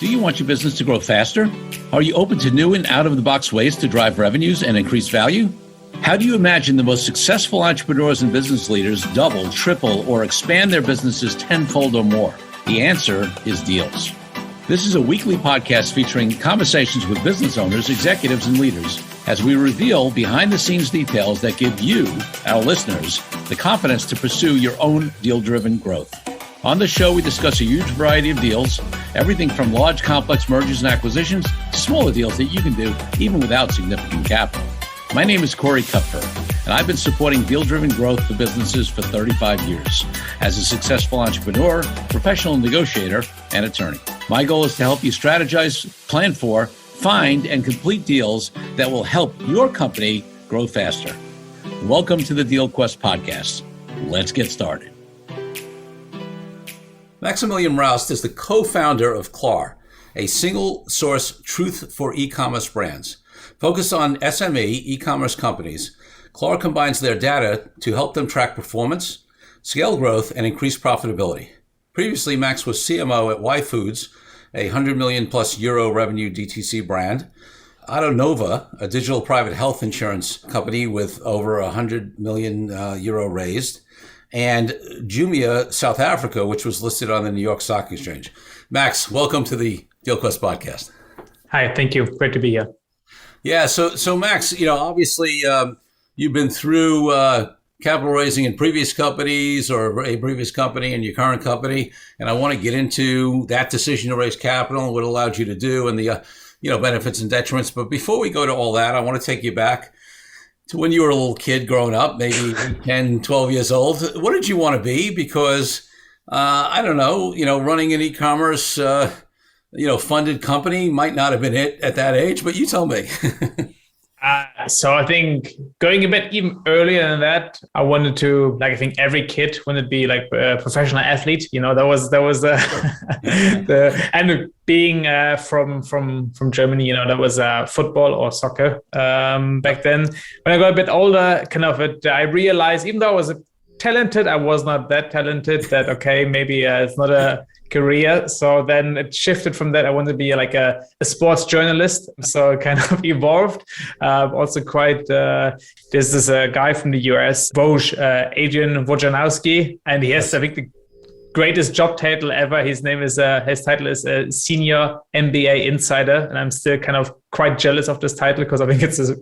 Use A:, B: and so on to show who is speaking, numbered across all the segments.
A: Do you want your business to grow faster? Are you open to new and out-of-the-box ways to drive revenues and increase value? How do you imagine the most successful entrepreneurs and business leaders double, triple, or expand their businesses tenfold or more? The answer is deals. This is a weekly podcast featuring conversations with business owners, executives, and leaders as we reveal behind-the-scenes details that give you, our listeners, the confidence to pursue your own deal-driven growth. On the show, we discuss a huge variety of deals, everything from large, complex mergers and acquisitions to smaller deals that you can do even without significant capital. My name is Corey Kupfer, and I've been supporting deal-driven growth for businesses for 35 years as a successful entrepreneur, professional negotiator, and attorney. My goal is to help you strategize, plan for, find, and complete deals that will help your company grow faster. Welcome to the Deal Quest podcast. Let's get started. Maximilian Rast is the co-founder of CLAR, a single-source truth for e-commerce brands. Focused on SME e-commerce companies, CLAR combines their data to help them track performance, scale growth, and increase profitability. Previously, Max was CMO at Y Foods, a 100 million plus euro revenue DTC brand, Autonova, a digital private health insurance company with over 100 million euro raised, and Jumia South Africa, which was listed on the New York Stock Exchange. Max, welcome to the DealQuest podcast.
B: Hi, thank you. Great to be here.
A: Yeah, so Max, obviously you've been through capital raising in previous companies or a previous company and your current company, and I want to get into that decision to raise capital and what it allowed you to do and the benefits and detriments. But before we go to all that, I want to take you back to when you were a little kid growing up, maybe 10, 12 years old. What did you want to be? Because, I don't know, running an e-commerce, funded company might not have been it at that age, but you tell me.
B: So I think going a bit even earlier than that, I wanted to, I think every kid wanted to be like a professional athlete. That was and being from Germany, that was football or soccer back then. When I got a bit older, I realized even though I was talented, I was not that talented. That okay, maybe it's not a career. So then it shifted from that. I wanted to be like a sports journalist. So it kind of evolved. Also quite, there's this guy from the US, Adrian Wojnarowski, and he has, I think, the greatest job title ever. His title is Senior MBA Insider. And I'm still kind of quite jealous of this title because I think it's the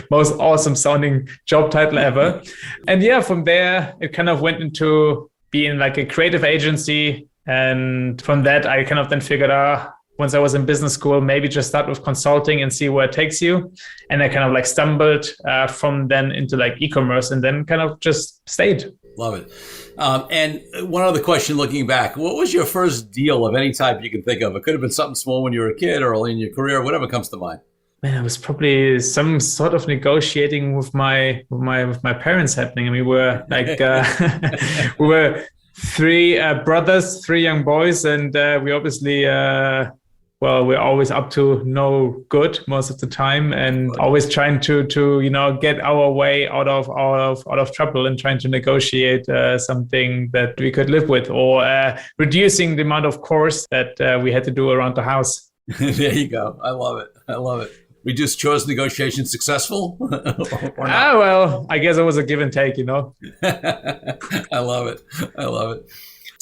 B: most awesome sounding job title ever. And yeah, from there, it kind of went into being like a creative agency. And from that, I kind of then figured once I was in business school, maybe just start with consulting and see where it takes you. And I kind of stumbled from then into e-commerce and then kind of just stayed.
A: Love it. And one other question looking back, what was your first deal of any type you can think of? It could have been something small when you were a kid or early in your career, whatever comes to mind.
B: Man, it was probably some sort of negotiating with my parents happening. I mean, we were we were three brothers, three young boys, and we obviously, we're always up to no good most of the time, and always trying to get our way out of trouble and trying to negotiate something that we could live with, or reducing the amount of chores that we had to do around the house.
A: There you go. I love it. Reduce chores negotiation successful?
B: I guess it was a give and take,
A: I love it.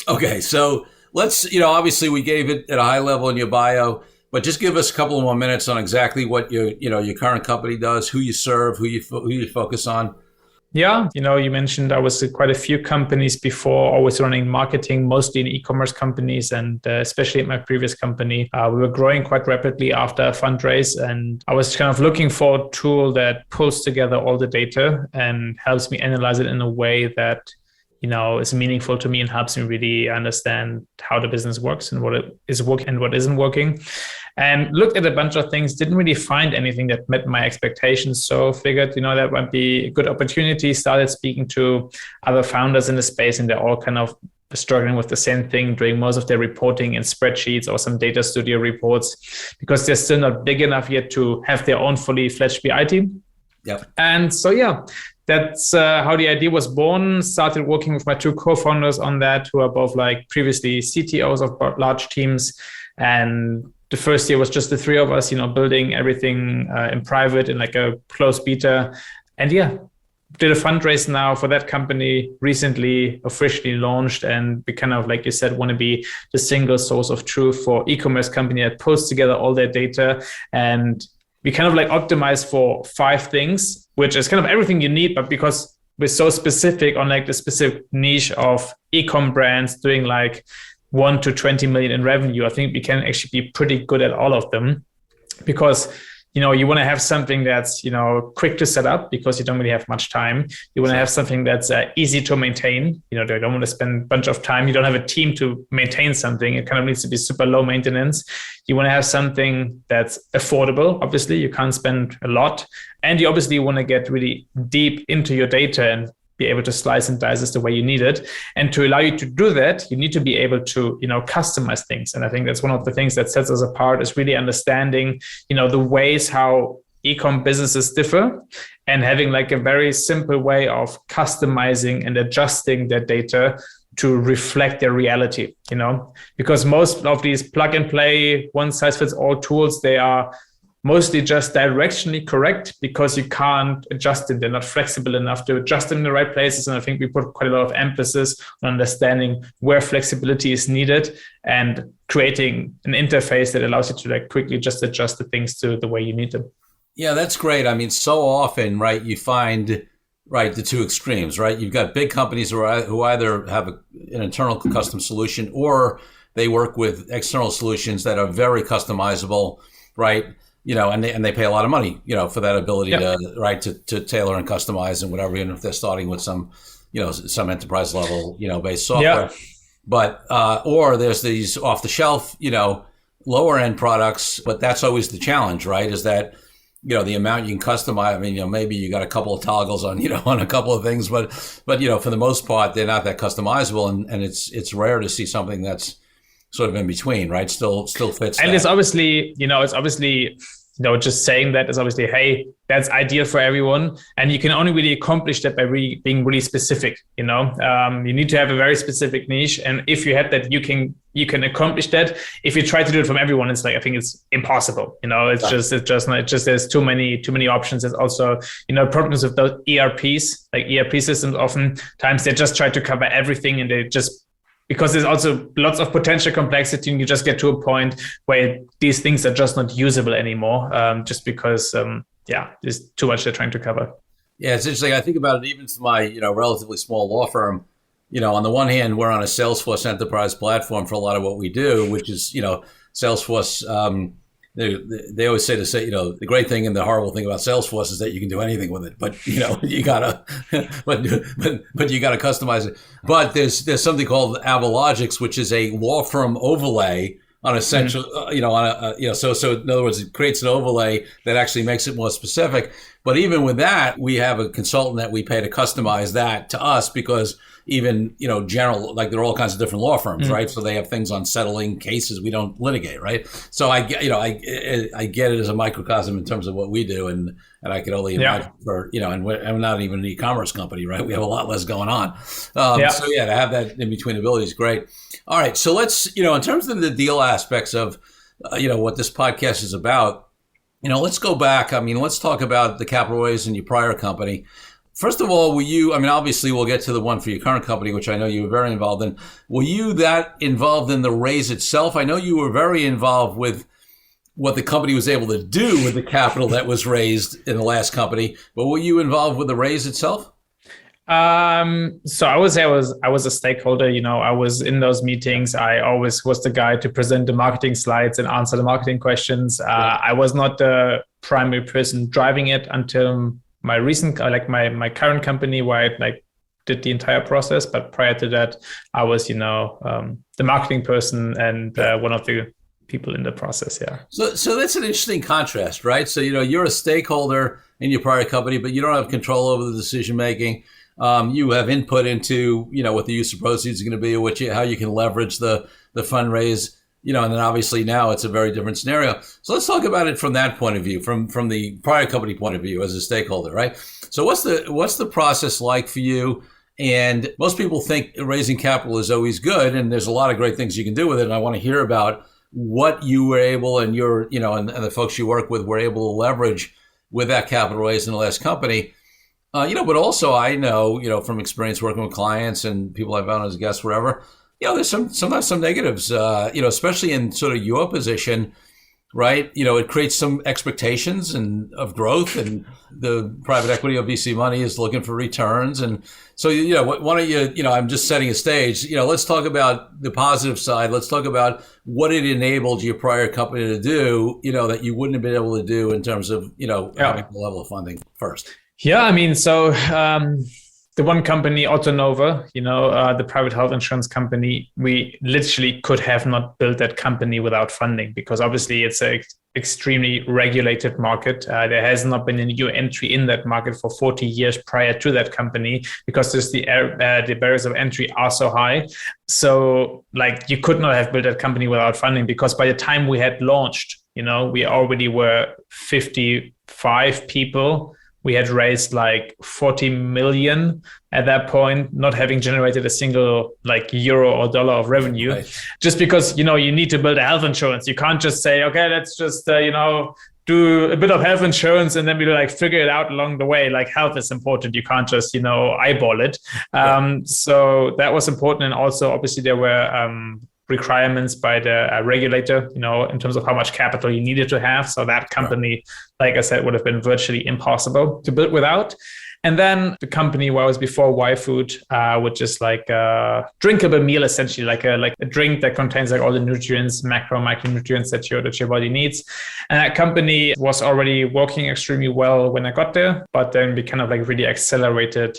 A: Okay, so let's, obviously we gave it at a high level in your bio, but just give us a couple of more minutes on exactly what your current company does, who you serve, who you focus on.
B: Yeah, you mentioned I was at quite a few companies before, always running marketing, mostly in e-commerce companies, and especially at my previous company, we were growing quite rapidly after a fundraise, and I was kind of looking for a tool that pulls together all the data and helps me analyze it in a way that is meaningful to me and helps me really understand how the business works and what it is working and what isn't working. And looked at a bunch of things, didn't really find anything that met my expectations. So figured, that might be a good opportunity. Started speaking to other founders in the space, and they're all kind of struggling with the same thing, doing most of their reporting in spreadsheets or some data studio reports, because they're still not big enough yet to have their own fully fledged BI team.
A: Yep.
B: And so, that's how the idea was born. Started working with my two co-founders on that, who are both previously CTOs of large teams. And the first year was just the three of us, building everything in private in like a closed beta. And yeah, did a fundraise now for that company, recently officially launched. And we kind of, like you said, want to be the single source of truth for e-commerce company that pulls together all their data. And we kind of like optimize for 5 things, which is kind of everything you need. But because we're so specific on like the specific niche of e-com brands doing like 1 to 20 million in revenue, I think we can actually be pretty good at all of them, because you want to have something that's, quick to set up because you don't really have much time. You want to have something that's easy to maintain. You don't want to spend a bunch of time. You don't have a team to maintain something. It kind of needs to be super low maintenance. You want to have something that's affordable. Obviously, you can't spend a lot. And you obviously want to get really deep into your data and be able to slice and dice this the way you need it. And to allow you to do that, you need to be able to, customize things. And I think that's one of the things that sets us apart, is really understanding, the ways how e-com businesses differ, and having like a very simple way of customizing and adjusting their data to reflect their reality, because most of these plug and play, one size fits all tools, they are mostly just directionally correct because you can't adjust it. They're not flexible enough to adjust them in the right places. And I think we put quite a lot of emphasis on understanding where flexibility is needed and creating an interface that allows you to like quickly just adjust the things to the way you need them.
A: Yeah, that's great. I mean, so often, right, you find, right, the two extremes, right? You've got big companies who either have an internal custom solution, or they work with external solutions that are very customizable, right? And they pay a lot of money, for that ability to tailor and customize and whatever, even if they're starting with some, some enterprise level, based software. But, or there's these off the shelf, lower end products, but that's always the challenge, right? Is that, the amount you can customize. I mean, maybe you got a couple of toggles on, on a couple of things, but, for the most part, they're not that customizable. And it's rare to see something that's sort of in between, right? Still fits.
B: And it's obviously, just saying that is obviously, hey, that's ideal for everyone. And you can only really accomplish that by being really specific, You need to have a very specific niche. And if you have that, you can accomplish that. If you try to do it from everyone, it's like, I think it's impossible. There's too many options. There's also, problems with those ERPs, like ERP systems, oftentimes they just try to cover everything, and they just, because there's also lots of potential complexity, and you just get to a point where these things are just not usable anymore, just because, there's too much they're trying to cover.
A: Yeah, it's interesting. I think about it even to my, relatively small law firm. On the one hand, we're on a Salesforce enterprise platform for a lot of what we do, which is, Salesforce. They always say the great thing and the horrible thing about Salesforce is that you can do anything with it, but you gotta, but you gotta customize it. But there's something called Avalogics, which is a law firm overlay on essential, so in other words, it creates an overlay that actually makes it more specific. But even with that, we have a consultant that we pay to customize that to us, because even, general, like there are all kinds of different law firms, right? So they have things on settling cases we don't litigate, right? So I get it as a microcosm in terms of what we do. And I could only imagine for, and we're not even an e-commerce company, right? We have a lot less going on. So to have that in between ability is great. All right. So let's, in terms of the deal aspects of, what this podcast is about, let's go back. I mean, let's talk about the capital raise in your prior company. First of all, obviously we'll get to the one for your current company, which I know you were very involved in. Were you that involved in the raise itself? I know you were very involved with what the company was able to do with the capital that was raised in the last company, but were you involved with the raise itself?
B: So I would say I was a stakeholder. I was in those meetings. I always was the guy to present the marketing slides and answer the marketing questions. I was not the primary person driving it until my recent, my current company, where I did the entire process. But prior to that, I was, the marketing person and one of the people in the process. Yeah.
A: So that's an interesting contrast, right? So, you're a stakeholder in your prior company, but you don't have control over the decision making. You have input into, what the use of proceeds is going to be, or how you can leverage the fundraise. And then obviously now it's a very different scenario. So let's talk about it from that point of view, from the prior company point of view as a stakeholder, right? So what's the process like for you? And most people think raising capital is always good, and there's a lot of great things you can do with it. And I want to hear about what you were able and your, and the folks you work with were able to leverage with that capital raise in the last company. But also I know, from experience working with clients and people I've found as guests, wherever, there's sometimes some negatives, especially in sort of your position, right? It creates some expectations and of growth, and the private equity or VC money is looking for returns. And so, why don't you, I'm just setting a stage, let's talk about the positive side. Let's talk about what it enabled your prior company to do, that you wouldn't have been able to do in terms of, having the level of funding first.
B: Yeah, I mean, so the one company, Autonova, the private health insurance company, we literally could have not built that company without funding, because obviously it's an extremely regulated market. There has not been a new entry in that market for 40 years prior to that company, because the barriers of entry are so high. So you could not have built that company without funding, because by the time we had launched, we already were 55 people. We had raised 40 million at that point, not having generated a single euro or dollar of revenue. Right. Just because, you need to build a health insurance. You can't just say, okay, let's just, do a bit of health insurance and then we figure it out along the way. Health is important. You can't just, eyeball it. So that was important. And also, obviously, there were requirements by the regulator, in terms of how much capital you needed to have. So that company, like I said, would have been virtually impossible to build without. And then the company where I was before, Y Food, which is a drinkable meal, essentially, like a drink that contains all the nutrients, micronutrients that your body needs. And that company was already working extremely well when I got there, but then we kind of really accelerated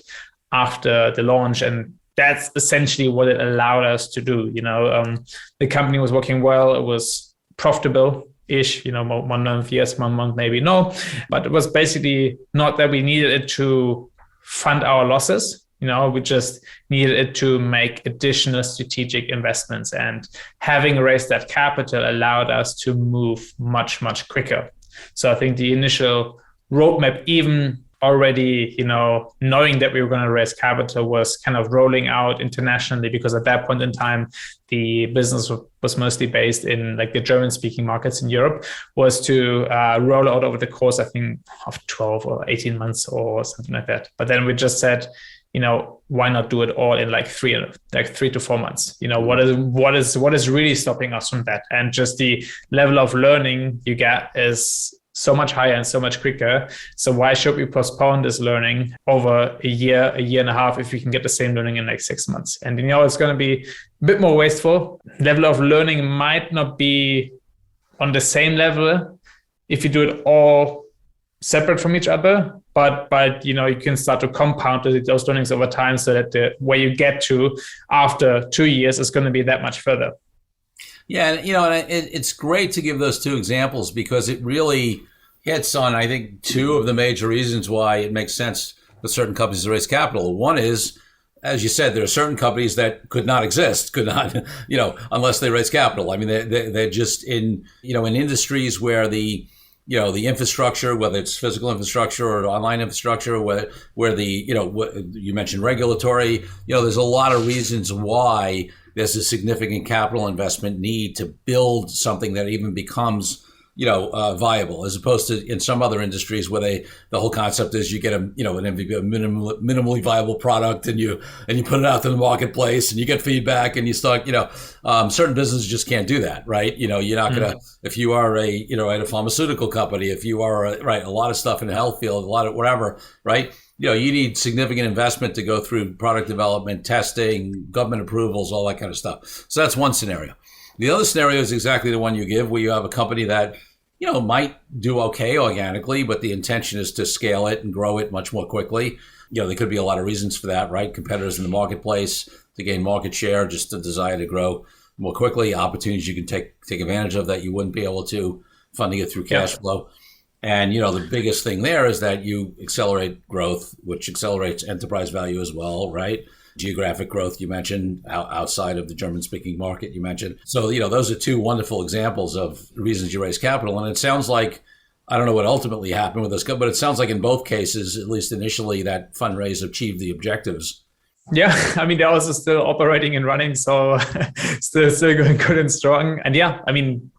B: after the launch. And that's essentially what it allowed us to do. The company was working well. It was profitable-ish, 1 month, yes, 1 month, maybe no. But it was basically not that we needed it to fund our losses. We just needed it to make additional strategic investments. And having raised that capital allowed us to move much, much quicker. So I think the initial roadmap, even already, knowing that we were going to raise capital, was kind of rolling out internationally, because at that point in time, the business was mostly based in the German-speaking markets in Europe, was to roll out over the course, I think, of 12 or 18 months or something like that. But then we just said, why not do it all in 3 to 4 months? What is really stopping us from that? And just the level of learning you get is so much higher and so much quicker. So why should we postpone this learning over a year and a half, if we can get the same learning in 6 months? And it's going to be a bit more wasteful. Level of learning might not be on the same level if you do it all separate from each other, but you can start to compound those learnings over time, so that where you get to after 2 years is going to be that much further.
A: Yeah, and it's great to give those two examples, because it really hits on, I think, two of the major reasons why it makes sense for certain companies to raise capital. One is, as you said, there are certain companies that could not exist, unless they raise capital. I mean, they're just in industries where the infrastructure, whether it's physical infrastructure or online infrastructure, where you mentioned regulatory, there's a lot of reasons why there's a significant capital investment need to build something that even becomes, viable, as opposed to in some other industries where the whole concept is you get an MVP, a minimally viable product, and you put it out to the marketplace and you get feedback and you start, certain businesses just can't do that, right? You're not gonna, if you are a pharmaceutical company, if you are a lot of stuff in the health field, a lot of whatever, right? You need significant investment to go through product development, testing, government approvals, all that kind of stuff. So that's one scenario. The other scenario is exactly the one you give, where you have a company that, might do okay organically, but the intention is to scale it and grow it much more quickly. There could be a lot of reasons for that, right? Competitors in the marketplace to gain market share, just a desire to grow more quickly, opportunities you can take advantage of that you wouldn't be able to, funding it through cash flow. And, the biggest thing there is that you accelerate growth, which accelerates enterprise value as well, right? Geographic growth, you mentioned, outside of the German-speaking market, you mentioned. So, those are two wonderful examples of reasons you raise capital. And it sounds like, I don't know what ultimately happened with this, but it sounds like in both cases, at least initially, that fundraise achieved the objectives
B: Yeah, I mean, they're also still operating and running, so still going good and strong. And yeah, I mean,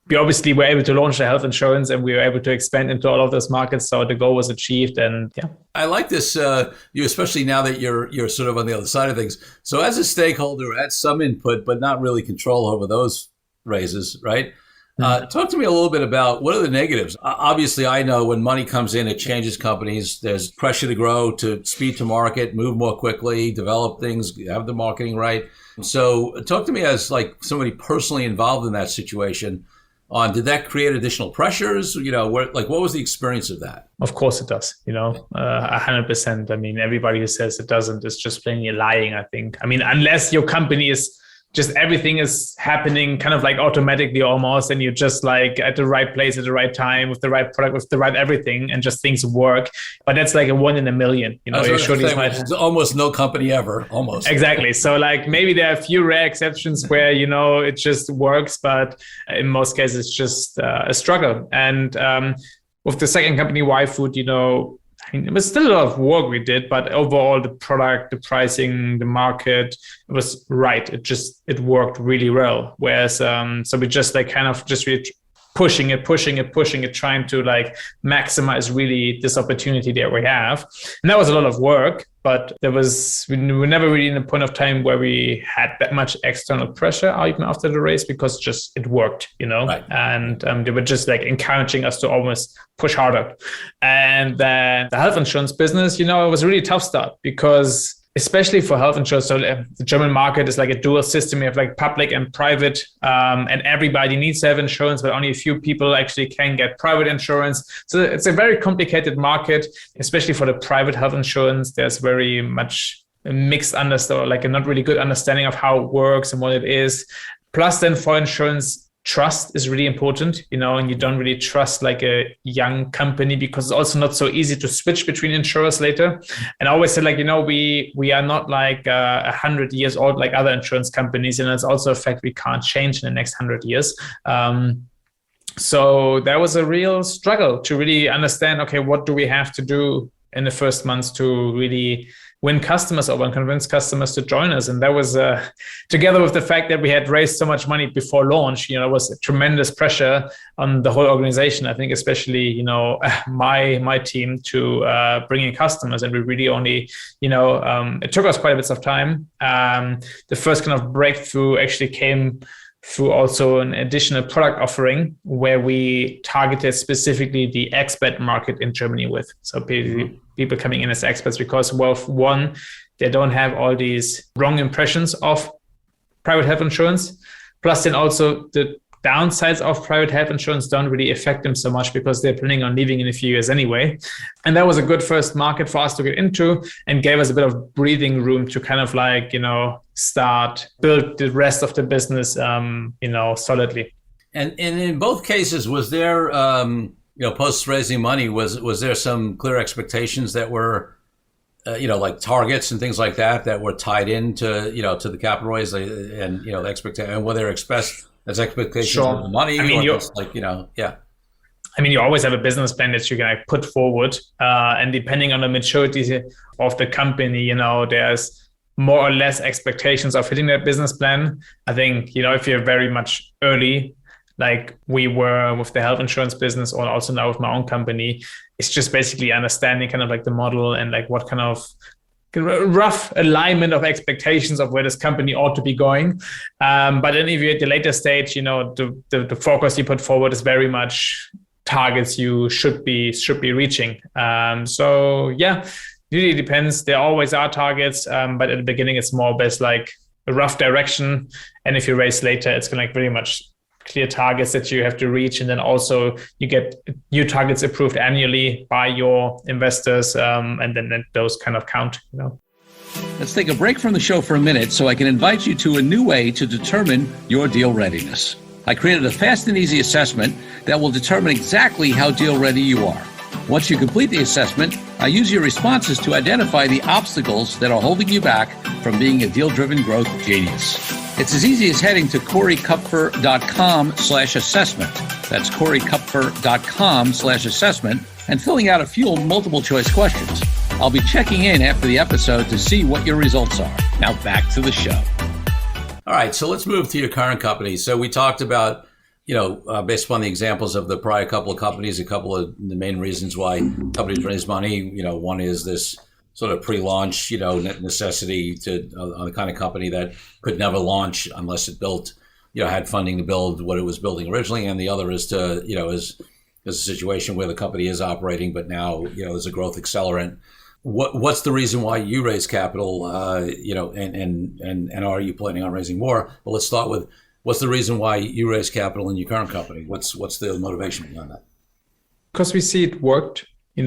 B: we obviously were able to launch the health insurance and we were able to expand into all of those markets. So the goal was achieved. And yeah.
A: I like this, you, especially now that you're sort of on the other side of things. So as a stakeholder, had some input, but not really control over those raises, right? Talk to me a little bit about what are the negatives. Obviously, I know when money comes in, it changes companies. There's pressure to grow, to speed to market, move more quickly, develop things, have the marketing right. So talk to me as like somebody personally involved in that situation. Did that create additional pressures? What was the experience of that?
B: Of course it does, 100%. I mean, everybody who says it doesn't is just plainly lying, I think. I mean, unless your company is just everything is happening kind of like automatically almost, and you're just like at the right place at the right time with the right product, with the right everything, and just things work. But that's like a 1 in a million.
A: There's almost no company ever, almost.
B: Exactly. So like maybe there are a few rare exceptions where, it just works, but in most cases it's just a struggle. And with the second company, YFood, it was still a lot of work we did, but overall the product, the pricing, the market, it was right. It worked really well. Whereas, so we just like kind of just really pushing it, trying to like maximize really this opportunity that we have. And that was a lot of work, but we were never really in a point of time where we had that much external pressure even after the race, because just it worked,
A: Right.
B: And they were just like encouraging us to almost push harder. And then the health insurance business, it was a really tough start, because especially for health insurance. So the German market is like a dual system. You have like public and private, and everybody needs to have insurance, but only a few people actually can get private insurance. So it's a very complicated market, especially for the private health insurance. There's very much a mixed understanding, like a not really good understanding of how it works and what it is. Plus then for insurance, trust is really important, and you don't really trust like a young company, because it's also not so easy to switch between insurers later. And I always say, like, we are not like 100 years old like other insurance companies, and it's also a fact we can't change in the next 100 years. So that was a real struggle to really understand, okay, what do we have to do in the first months to really win customers over and convince customers to join us. And that was together with the fact that we had raised so much money before launch, it was a tremendous pressure on the whole organization. I think especially, my team to bring in customers. And we really only, it took us quite a bit of time. The first kind of breakthrough actually came through also an additional product offering where we targeted specifically the expat market in Germany with. So people coming in as expats, because, well, one, they don't have all these wrong impressions of private health insurance. Plus then also the downsides of private health insurance don't really affect them so much, because they're planning on leaving in a few years anyway. And that was a good first market for us to get into, and gave us a bit of breathing room to kind of like, build the rest of the business, solidly.
A: And in both cases, was there, post raising money, was there some clear expectations that were, like targets and things like that were tied into, to the capital raise and, the expectation, and whether expressed as expectations of the money?
B: I mean,
A: yeah.
B: I mean, you always have a business plan that you can put forward, and depending on the maturity of the company, there's more or less expectations of hitting that business plan. I think, if you're very much early, like we were with the health insurance business, or also now with my own company, it's just basically understanding kind of like the model and like what kind of rough alignment of expectations of where this company ought to be going. But then if you're at the later stage, the focus you put forward is very much targets you should be reaching. So yeah, really depends. There always are targets, but at the beginning it's more or less like a rough direction. And if you raise later, it's going to like very much clear targets that you have to reach. And then also you get new targets approved annually by your investors. And then those kind of count,
A: Let's take a break from the show for a minute so I can invite you to a new way to determine your deal readiness. I created a fast and easy assessment that will determine exactly how deal ready you are. Once you complete the assessment, I use your responses to identify the obstacles that are holding you back from being a deal-driven growth genius. It's as easy as heading to corykupfer.com/assessment. That's corykupfer.com/assessment, and filling out a few multiple choice questions. I'll be checking in after the episode to see what your results are. Now back to the show. All right, so let's move to your current company. So we talked about, based upon the examples of the prior couple of companies, a couple of the main reasons why companies raise money. One is this sort of pre-launch, necessity to on the kind of company that could never launch unless it built, had funding to build what it was building originally. And the other is to, is a situation where the company is operating, but now, is a growth accelerant. What's the reason why you raise capital, and are you planning on raising more? Well, let's start with what's the reason why you raise capital in your current company? What's the motivation behind that?
B: Because we see it worked, we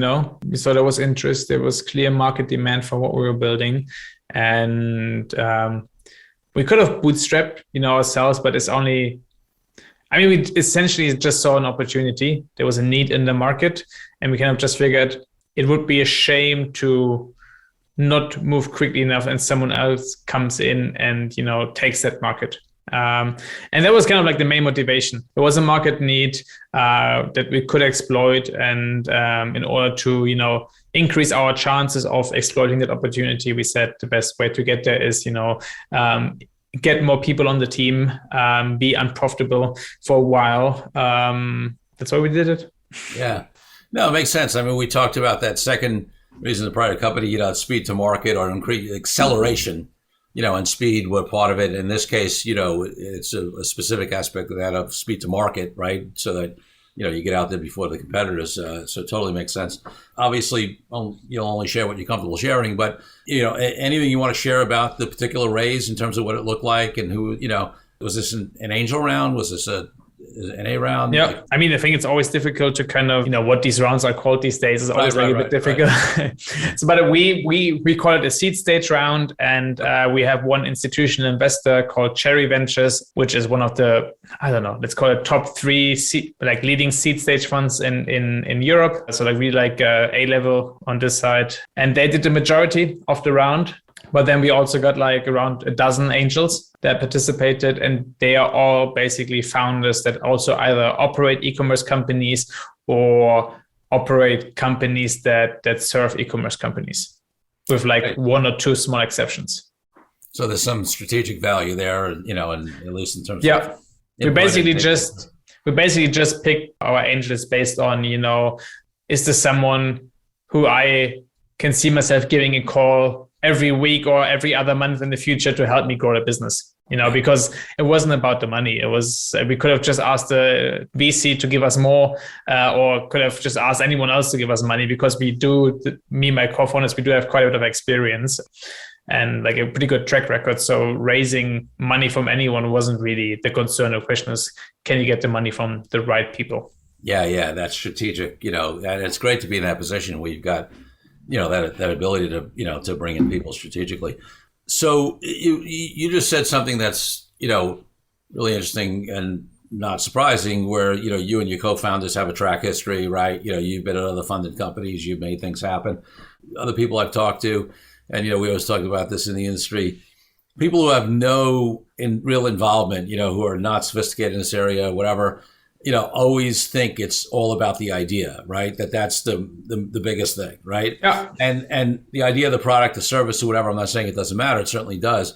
B: saw there was interest, there was clear market demand for what we were building. And we could have bootstrapped, ourselves, but it's only, we essentially just saw an opportunity. There was a need in the market, and we kind of just figured it would be a shame to not move quickly enough and someone else comes in and, takes that market. And that was kind of like the main motivation. There was a market need that we could exploit. And in order to, increase our chances of exploiting that opportunity, we said the best way to get there is, get more people on the team, be unprofitable for a while. That's why we did it.
A: Yeah. No, it makes sense. We talked about that second reason the prior company, speed to market or increase acceleration, and speed were part of it. In this case, it's a specific aspect of that of speed to market, right? So that, you get out there before the competitors. So it totally makes sense. Obviously, you'll only share what you're comfortable sharing, but, anything you want to share about the particular raise in terms of what it looked like and who, was this an angel round? Was this an A round?
B: Yeah. I think it's always difficult to kind of, what these rounds are called these days is always a bit difficult. Right. So, but we call it a seed stage round. And we have one institutional investor called Cherry Ventures, which is one of the, let's call it top 3 leading seed stage funds in Europe. So really A-level on this side. And they did the majority of the round. But then we also got around a dozen angels that participated, and they are all basically founders that also either operate e-commerce companies or operate companies that serve e-commerce companies with one or two small exceptions.
A: So there's some strategic value there, and at least in terms
B: of we basically just pick our angels based on, is this someone who I can see myself giving a call every week or every other month in the future to help me grow the business, because it wasn't about the money. It was, we could have just asked the VC to give us more, or could have just asked anyone else to give us money, because me and my co-founders, we do have quite a bit of experience and a pretty good track record. So raising money from anyone wasn't really the concern. The question is, can you get the money from the right people? Yeah, that's strategic, and it's great to be in that position where you've got that ability to, to bring in people strategically. So you just said something that's, really interesting and not surprising, where, you and your co-founders have a track history, right? You've been at other funded companies, you've made things happen. Other people I've talked to, and, we always talk about this in the industry, people who have no real involvement, who are not sophisticated in this area, whatever, always think it's all about the idea, right? That's the biggest thing, right? Yeah.
A: And the idea of the product, the service, or whatever, I'm not saying it doesn't matter, it certainly does.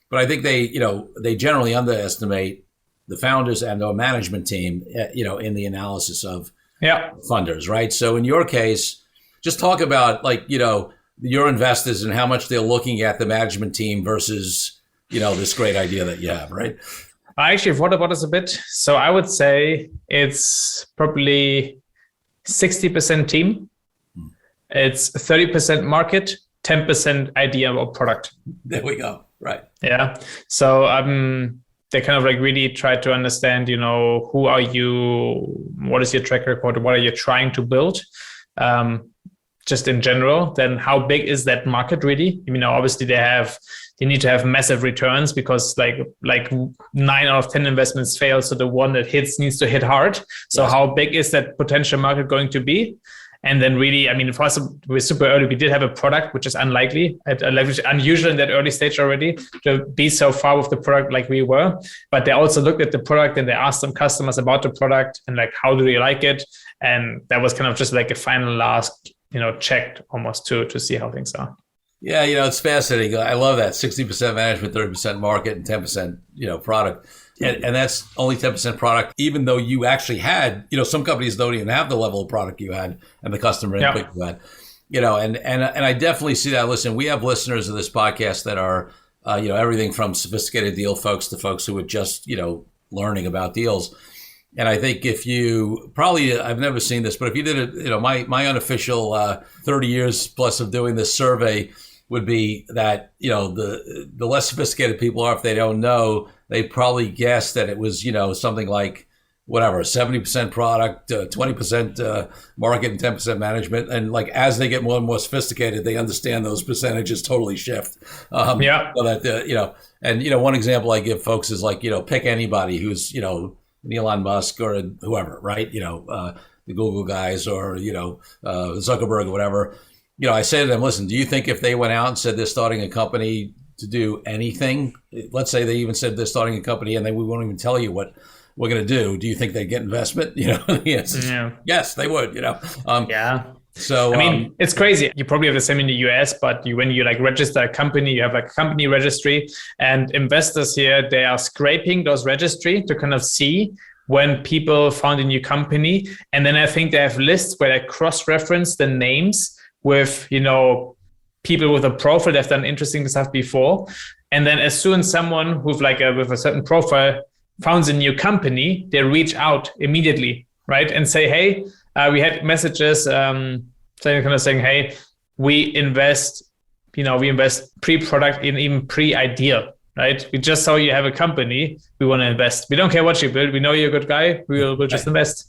A: But I think they generally underestimate the founders and their management team, in the analysis of funders, right? So in your case, just talk about your investors and how much they're looking at the management team versus, this great idea that you have, right?
B: I actually thought about this a bit. So I would say it's probably 60% team. It's 30% market, 10% idea or product.
A: There we go. Right.
B: Yeah. So they kind of really try to understand, who are you? What is your track record? What are you trying to build? Just in general, then how big is that market really? Obviously they need to have massive returns, because like 9 out of 10 investments fail. So the one that hits needs to hit hard. So how big is that potential market going to be? And then really, for us, we're super early. We did have a product, which is unlikely at a level, unusual in that early stage already to be so far with the product like we were. But they also looked at the product and they asked some customers about the product and how do you like it? And that was kind of just a final last checked almost to see how things are.
C: Yeah, it's fascinating. I love that 60% management, 30% market, and 10% product. And that's only 10% product, even though you actually had, some companies don't even have the level of product you had and the customer input you had. And I definitely see that. Listen, we have listeners of this podcast that are, everything from sophisticated deal folks to folks who are just, learning about deals. And I think if you I've never seen this, but if you did it, my unofficial 30 years plus of doing this survey would be that, the less sophisticated people are, if they don't know, they probably guess that it was, something like whatever, 70% product, 20% market, and 10% management. And like, as they get more and more sophisticated, they understand those percentages totally shift. So that, one example I give folks is like, pick anybody who's, Elon Musk or whoever, right? The Google guys or, Zuckerberg or whatever. I say to them, listen, do you think if they went out and said they're starting a company to do anything, let's say they even said they're starting a company and we won't even tell you what we're going to do you think they'd get investment? Yes, they would, So,
B: it's crazy. You probably have the same in the US, but when you register a company, you have a company registry, and investors here, they are scraping those registry to kind of see when people found a new company. And then I think they have lists where they cross-reference the names with, people with a profile that have done interesting stuff before. And then as soon as someone with with a certain profile founds a new company, they reach out immediately, right? And say, hey, we had messages saying, hey, we invest pre-product and even pre-idea, right? We just saw you have a company. We want to invest. We don't care what you build. We know you're a good guy. We'll just invest.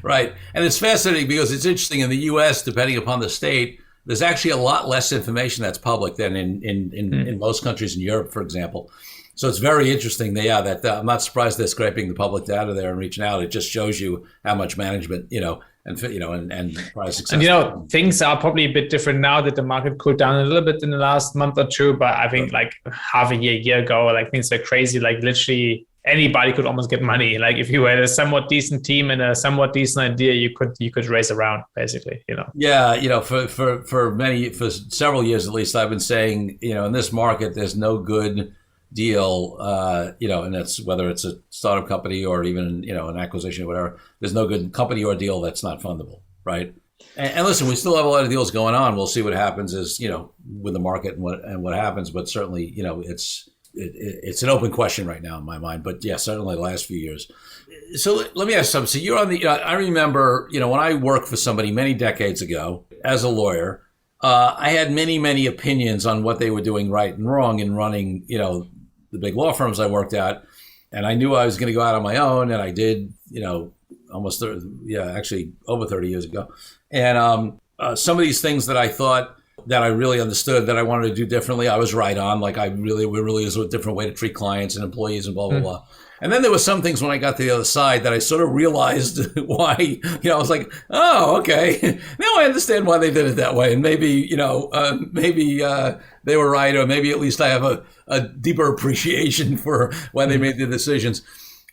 C: Right. And it's fascinating because it's interesting in the U.S., depending upon the state, there's actually a lot less information that's public than in most countries in Europe, for example. So it's very interesting that I'm not surprised they're scraping the public data there and reaching out. It just shows you how much management, and probably success.
B: And things are probably a bit different now that the market cooled down a little bit in the last month or two. But I think half a year ago, things are crazy. Literally anybody could almost get money. If you had a somewhat decent team and a somewhat decent idea, you could raise a round, basically.
C: Yeah, for several years at least, I've been saying, in this market, there's no good deal, and that's whether it's a startup company or even, an acquisition or whatever, there's no good company or deal that's not fundable, right? And listen, we still have a lot of deals going on. We'll see what happens with the market and what happens, but certainly, it's an open question right now in my mind, but yeah, certainly the last few years. So let me ask something. So you're on I remember, when I worked for somebody many decades ago as a lawyer, I had many, many opinions on what they were doing right and wrong in running, the big law firms I worked at. And I knew I was going to go out on my own. And I did, almost, actually over 30 years ago. And some of these things that I thought that I really understood that I wanted to do differently, I was right on. Really is a different way to treat clients and employees and blah, blah, blah. And then there were some things when I got to the other side that I sort of realized why, I was like, oh, okay. Now I understand why they did it that way. And maybe, they were right, or maybe at least I have a deeper appreciation for why they made the decisions.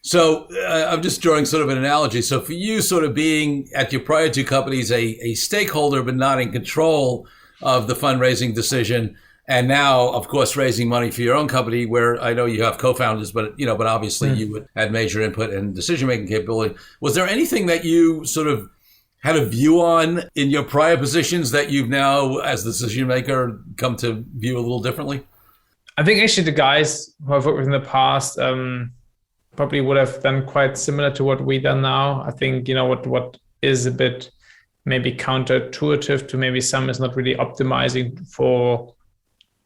C: So I'm just drawing sort of an analogy. So for you sort of being at your prior two companies, a stakeholder, but not in control of the fundraising decision, and now, of course, raising money for your own company, where I know you have co-founders, but obviously you had major input and decision-making capability. Was there anything that you sort of had a view on in your prior positions that you've now, as the decision maker, come to view a little differently?
B: I think actually the guys who I've worked with in the past probably would have done quite similar to what we done now. I think, what is a bit maybe counterintuitive to maybe some is not really optimizing for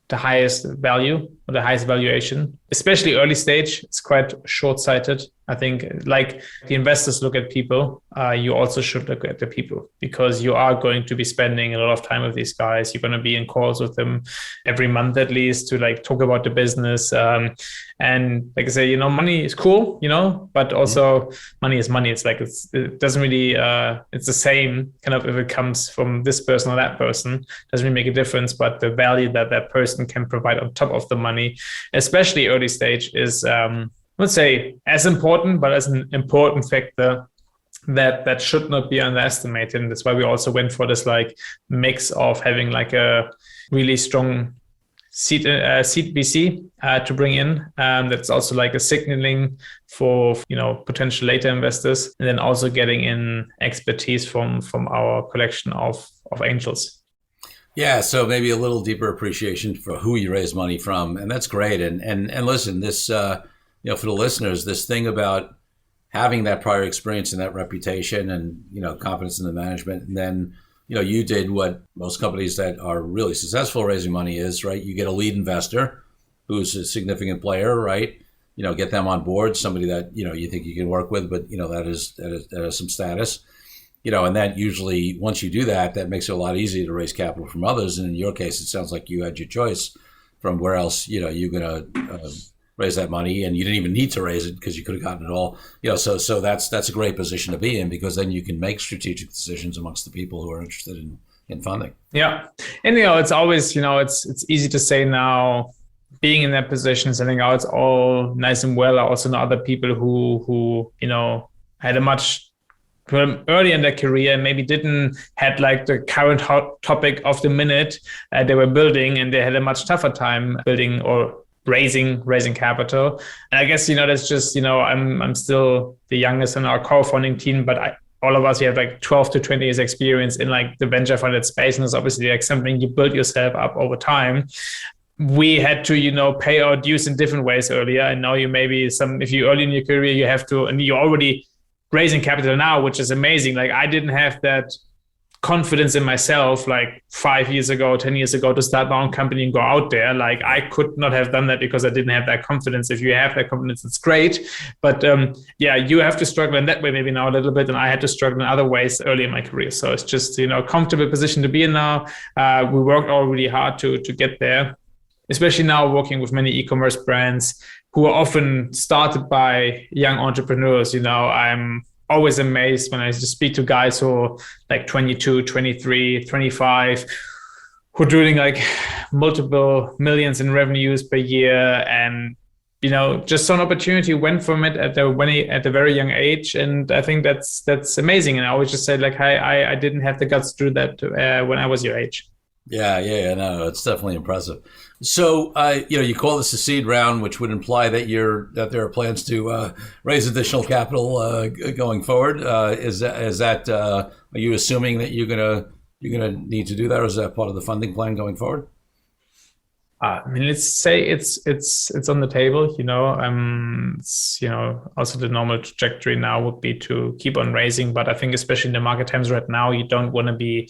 B: the highest value or the highest valuation, especially early stage. It's quite short-sighted. I think like the investors look at people, you also should look at the people, because you are going to be spending a lot of time with these guys. You're going to be in calls with them every month at least to talk about the business. And like I say, money is cool, but also money is money. It's it doesn't really, it's the same kind of if it comes from this person or that person, doesn't really make a difference. But the value that that person can provide on top of the money, especially early stage, is, I would say as important, but as an important factor that should not be underestimated. And that's why we also went for this like mix of having like a really strong seed VC to bring in. That's also like a signaling for potential later investors, and then also getting in expertise from our collection of angels.
C: Yeah, so maybe a little deeper appreciation for who you raise money from, and that's great. And listen, this for the listeners, this thing about having that prior experience and that reputation and confidence in the management, and then you did what most companies that are really successful raising money is, right? You get a lead investor who's a significant player, right? Get them on board, somebody that you think you can work with, but that has some status. And that usually, once you do that, that makes it a lot easier to raise capital from others. And in your case, it sounds like you had your choice from where else you're going to raise that money, and you didn't even need to raise it because you could have gotten it all. So that's a great position to be in, because then you can make strategic decisions amongst the people who are interested in funding.
B: Yeah, and it's always it's easy to say now, being in that position, saying it's all nice and well. I also know other people who had a much early in their career and maybe didn't had like the current hot topic of the minute they were building, and they had a much tougher time building or raising capital. And I guess that's just I'm still the youngest in our co-founding team, but all of us, we have like 12 to 20 years experience in like the venture funded space, and it's obviously like something you build yourself up over time. We had to pay our dues in different ways earlier, and now you maybe if you're early in your career, you have to, and you're already raising capital now, which is amazing. Like I didn't have that confidence in myself like 5 years ago, 10 years ago, to start my own company and go out there. Like I could not have done that because I didn't have that confidence. If you have that confidence, it's great. But you have to struggle in that way maybe now a little bit. And I had to struggle in other ways early in my career. So it's just, a comfortable position to be in now. We worked all really hard to get there, especially now working with many e-commerce brands who are often started by young entrepreneurs. I'm always amazed when I just speak to guys who are like 22, 23, 25, who are doing like multiple millions in revenues per year, and just saw an opportunity, went from it at a very young age. And I think that's amazing. And I always just say like, I didn't have the guts to do that when I was your age.
C: Yeah, no, it's definitely impressive. So, you call this a seed round, which would imply that there are plans to raise additional capital going forward. Is that are you assuming that you're gonna need to do that, or is that part of the funding plan going forward?
B: Let's say it's on the table. Also the normal trajectory now would be to keep on raising, but I think especially in the market times right now, you don't want to be.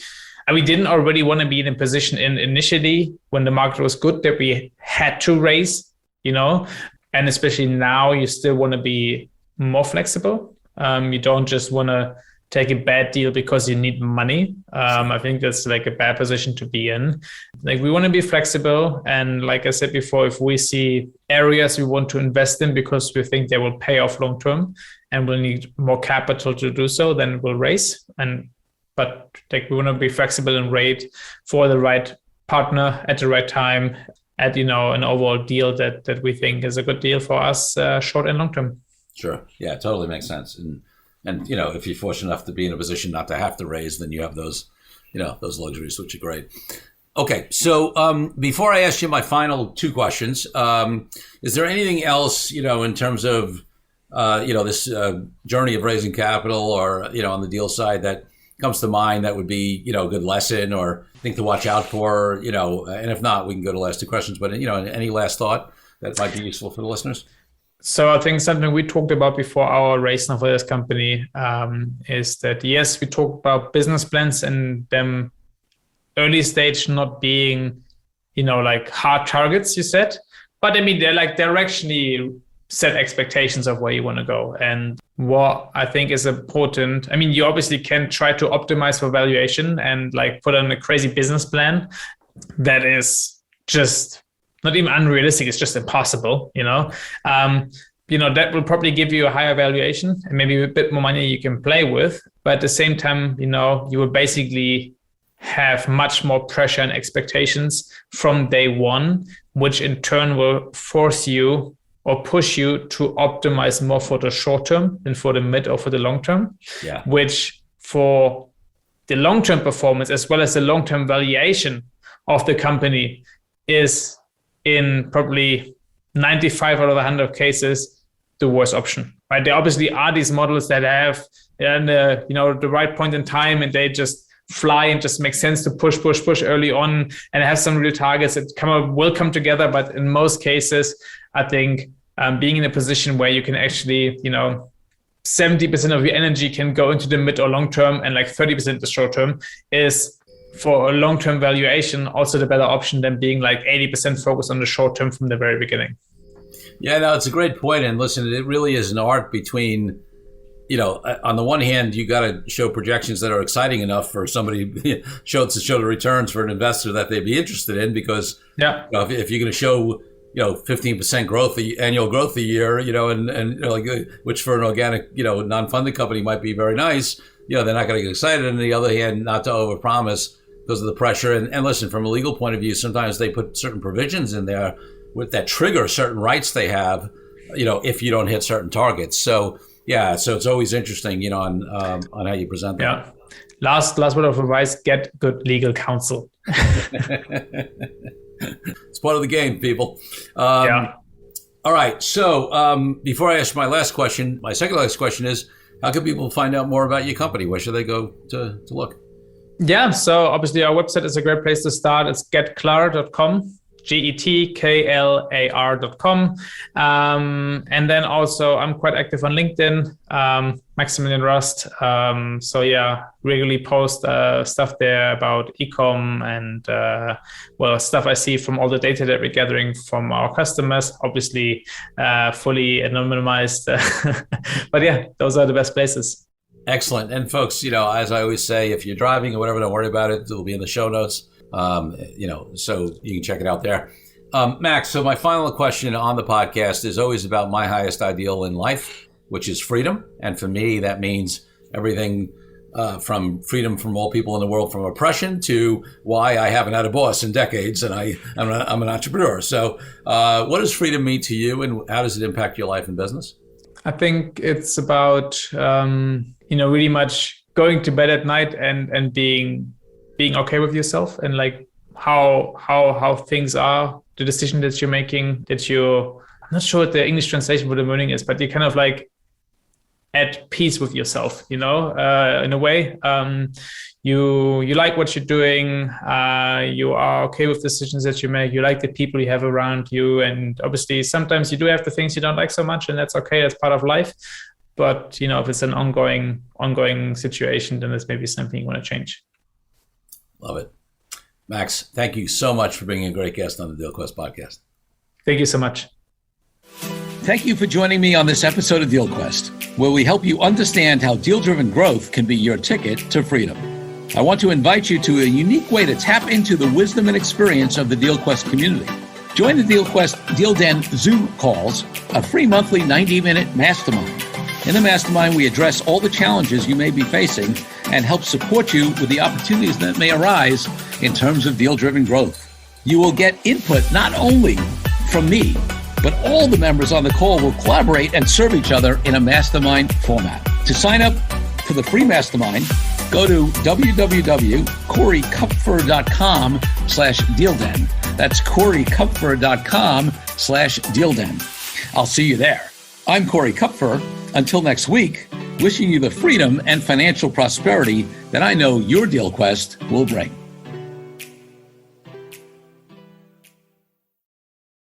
B: We didn't already want to be in a position initially when the market was good that we had to raise, and especially now you still want to be more flexible. You don't just want to take a bad deal because you need money. I think that's like a bad position to be in. Like we want to be flexible. And like I said before, if we see areas we want to invest in because we think they will pay off long-term and we'll need more capital to do so, then we'll raise. But we want to be flexible and wait for the right partner at the right time at an overall deal that we think is a good deal for us, short and long term.
C: Sure, yeah, it totally makes sense. And if you're fortunate enough to be in a position not to have to raise, then you have those luxuries, which are great. Okay, so before I ask you my final two questions, is there anything else in terms of this journey of raising capital, or on the deal side that comes to mind that would be, a good lesson or thing to watch out for, and if not, we can go to the last two questions, but, any last thought that might be useful for the listeners?
B: So I think something we talked about before our raise now for this company is that, yes, we talked about business plans and them early stage not being, like hard targets you set, but they're like directionally set expectations of where you want to go. And what I think is important, you obviously can try to optimize for valuation and like put on a crazy business plan that is just not even unrealistic, it's just impossible, that will probably give you a higher valuation and maybe a bit more money you can play with. But at the same time, you will basically have much more pressure and expectations from day one, which in turn will force you or push you to optimize more for the short term than for the mid or for the long term, which for the long-term performance as well as the long-term valuation of the company is in probably 95 out of 100 cases the worst option, right? There obviously are these models that have the right point in time and they just fly and just make sense to push early on and have some real targets that will come together. But in most cases, I think being in a position where you can actually, 70% of your energy can go into the mid or long term and like 30% the short term is for a long-term valuation also the better option than being like 80% focused on the short term from the very beginning.
C: Yeah, no, it's a great point. And listen, it really is an art between, on the one hand, you got to show projections that are exciting enough for somebody to show the returns for an investor that they'd be interested in, because if you're going to show 15% growth, annual growth a year, which for an organic, non-funded company might be very nice, they're not going to get excited. And on the other hand, not to overpromise because of the pressure. And listen, from a legal point of view, sometimes they put certain provisions in there that trigger certain rights they have, if you don't hit certain targets. So so it's always interesting, on how you present that.
B: Yeah. Last word of advice: get good legal counsel.
C: It's part of the game, people. All right. So before I ask my second last question is, how can people find out more about your company? Where should they go to look? Yeah.
B: So obviously our website is a great place to start. It's getklar.com. GETKLAR.com. And then also I'm quite active on LinkedIn, Maximilian Rast. Regularly post stuff there about ecom and stuff I see from all the data that we're gathering from our customers, obviously fully anonymized. But those are the best places.
C: Excellent. And folks, as I always say, if you're driving or whatever, don't worry about it. It'll be in the show notes. So you can check it out there. Max, so my final question on the podcast is always about my highest ideal in life, which is freedom. And for me, that means everything from freedom from all people in the world, from oppression to why I haven't had a boss in decades and I'm an entrepreneur. So what does freedom mean to you, and how does it impact your life and business?
B: I think it's about, really much going to bed at night and being okay with yourself and like how things are, the decision that you're making, I'm not sure what the English translation for the meaning is, but you're kind of like at peace with yourself, in a way. You like what you're doing, you are okay with decisions that you make, you like the people you have around you, and obviously sometimes you do have the things you don't like so much, and that's okay, that's part of life. But if it's an ongoing situation, then it's maybe something you want to change.
C: Love it. Max, thank you so much for being a great guest on the DealQuest podcast.
B: Thank you so much.
A: Thank you for joining me on this episode of DealQuest, where we help you understand how deal-driven growth can be your ticket to freedom. I want to invite you to a unique way to tap into the wisdom and experience of the DealQuest community. Join the DealQuest Deal Den Zoom calls, a free monthly 90-minute mastermind. In the mastermind, we address all the challenges you may be facing and help support you with the opportunities that may arise in terms of deal-driven growth. You will get input not only from me, but all the members on the call will collaborate and serve each other in a mastermind format. To sign up for the free mastermind, go to www.corykupfer.com/dealden. That's corykupfer.com/dealden. I'll see you there. I'm Corey Kupfer. Until next week, wishing you the freedom and financial prosperity that I know your DealQuest will bring.